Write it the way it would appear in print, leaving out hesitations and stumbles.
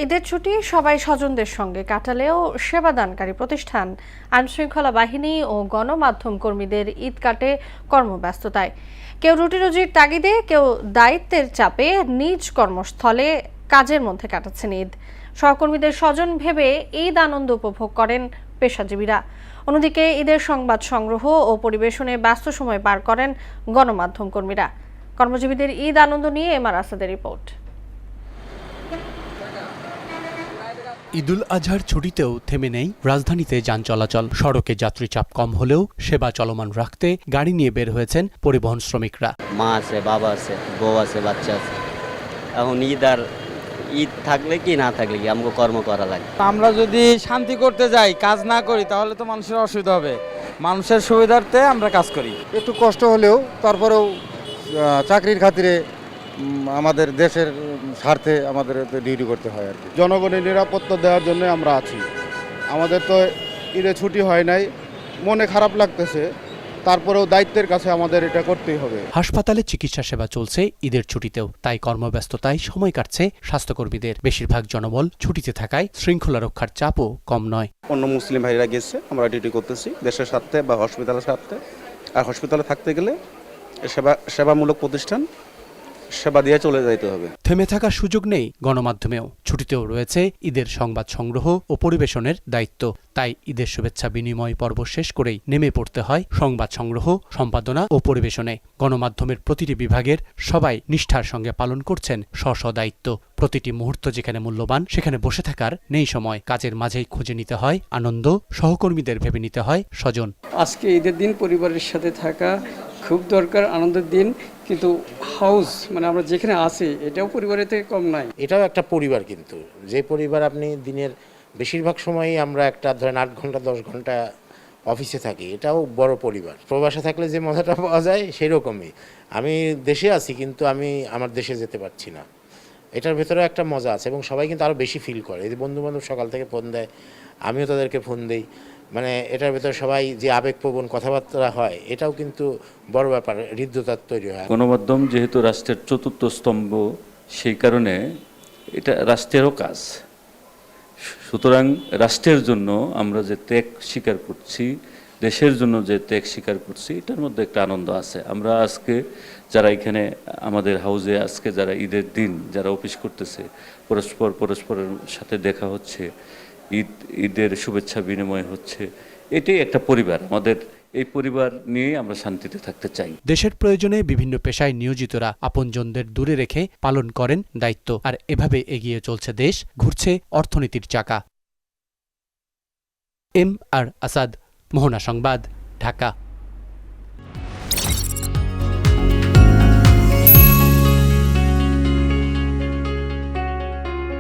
ঈদের ছুটি সবাই স্বজনদের সঙ্গে কাটালেও সেবাদানকারী প্রতিষ্ঠান, আইনশৃঙ্খলা বাহিনী ও গণমাধ্যম কর্মীদের ঈদ কাটে কর্মব্যস্ততায়। কেউ রুটি রুজির তাগিদে, কেউ দায়িত্বের চাপে নিজ কর্মস্থলে কাজের মধ্যে কাটাচ্ছেন ঈদ। সহকর্মীদের স্বজন ভেবে ঈদ আনন্দ উপভোগ করেন পেশাজীবীরা। অন্যদিকে ঈদের সংবাদ সংগ্রহ ও পরিবেশনে ব্যস্ত সময় পার করেন গণমাধ্যম কর্মীরা। কর্মজীবীদের ঈদ আনন্দ নিয়ে এমআর আসাদের রিপোর্ট। ঈদুল আজহার ছুটিতেও থেমে নেই রাজধানীতে যান চলাচল। সড়কে যাত্রী চাপ কম হলেও সেবা চলমান রাখতে গাড়ি নিয়ে বের হয়েছেন পরিবহন শ্রমিকরা। মা আছে, বাবা আছে, বউ আছে, বাচ্চা আছে। এখন ঈদ থাকলে কি না থাকলে কি আমাকে কর্ম করা লাগে। আমরা যদি শান্তি করতে যাই, কাজ না করি, তাহলে তো মানুষের অসুবিধা হবে। মানুষের সুবিধার্থে আমরা কাজ করি। একটু কষ্ট হলেও তারপরেও চাকরির খাতিরে আমাদের দেশের স্বার্থে আমাদের ডিউটি করতে হয় আর কি। জনগণের নিরাপত্তা দেওয়ার জন্য আমরা আছি। আমাদের তো ঈদে ছুটি হয় নাই, মনে খারাপ লাগতেছে, তারপরেও দায়িত্বের কাছে আমাদের এটা করতেই হবে। হাসপাতালে চিকিৎসা সেবা চলছে ঈদের ছুটিতেও, তাই কর্মব্যস্ততায় সময় কাটছে স্বাস্থ্যকর্মীদের। বেশিরভাগ জনবল ছুটিতে থাকায় শৃঙ্খলা রক্ষার চাপও কম নয়। অন্য মুসলিম ভাইরা গেছে, আমরা ডিউটি করতেছি দেশের স্বার্থে বা হসপিটালের স্বার্থে। আর হসপিটালে থাকতে গেলে সেবামূলক প্রতিষ্ঠান, সেবা দিয়ে চলে যাইতে হবে। থেমে থাকার সুযোগ নেই গণমাধ্যমেও। ছুটিতেও রয়েছে ঈদের সংবাদ সংগ্রহ ও পরিবেশনের দায়িত্ব। তাই ঈদের শুভেচ্ছা বিনিময় পর্ব শেষ করেই নেমে পড়তে হয় সংবাদ সংগ্রহ, সম্পাদনা ও পরিবেশনে। গণমাধ্যমের প্রতিটি বিভাগের সবাই নিষ্ঠার সঙ্গে পালন করছেন স্ব দায়িত্ব। প্রতিটি মুহূর্ত যেখানে মূল্যবান, সেখানে বসে থাকার নেই সময়। কাজের মাঝেই খুঁজে নিতে হয় আনন্দ, সহকর্মীদের ভেবে নিতে হয় স্বজন। আজকে ঈদের দিন পরিবারের সাথে থাকা খুব দরকার, আনন্দের দিন। কিন্তু হাউস মানে আমরা যেখানে আছি, এটাও পরিবারের থেকে কম নাই। এটাও একটা পরিবার, কিন্তু যে পরিবার আপনি দিনের বেশিরভাগ সময়ই আমরা একটা ধরেন 8 ঘন্টা 10 ঘন্টা অফিসে থাকি, এটাও বড় পরিবার। প্রবাসে থাকলে যে মজাটা পাওয়া যায় সেরকমই। আমি দেশে আছি কিন্তু আমি আমার দেশে যেতে পারছি না, এটার ভেতরেও একটা মজা আছে এবং সবাই কিন্তু আরও বেশি ফিল করে। এই যে বন্ধুবান্ধব সকাল থেকে ফোন দেয়, আমিও তাদেরকে ফোন দিই, মানে এটার ভেতরে সবাই যে আবেগপ্রবণ কথাবার্তা হয়, এটাও কিন্তু বড় ব্যাপার, হৃদ্যতা তৈরি হয়। গণমাধ্যম যেহেতু রাষ্ট্রের চতুর্থ স্তম্ভ, সেই কারণে এটা রাষ্ট্রেরও কাজ। সুতরাং রাষ্ট্রের জন্য আমরা যে ত্যাগ স্বীকার করছি, দেশের জন্য যে ত্যাগ স্বীকার করছি, এটার মধ্যে একটা আনন্দ আছে। আমরা আজকে যারা এখানে আমাদের হাউজে আজকে যারা ঈদের দিন যারা অফিস করতেছে, পরস্পরের সাথে দেখা হচ্ছে, ঈদের শুভেচ্ছা বিনিময় হচ্ছে, এটাই একটা পরিবার। আমাদের এই পরিবার নিয়ে আমরা শান্তিতে থাকতে চাই। দেশের প্রয়োজনে বিভিন্ন পেশায় নিয়োজিতরা আপনজনদের দূরে রেখে পালন করেন দায়িত্ব। আর এভাবে এগিয়ে চলছে দেশ, ঘুরছে অর্থনীতির চাকা। এমআর আসাদ, মোহনা সংবাদ, ঢাকা।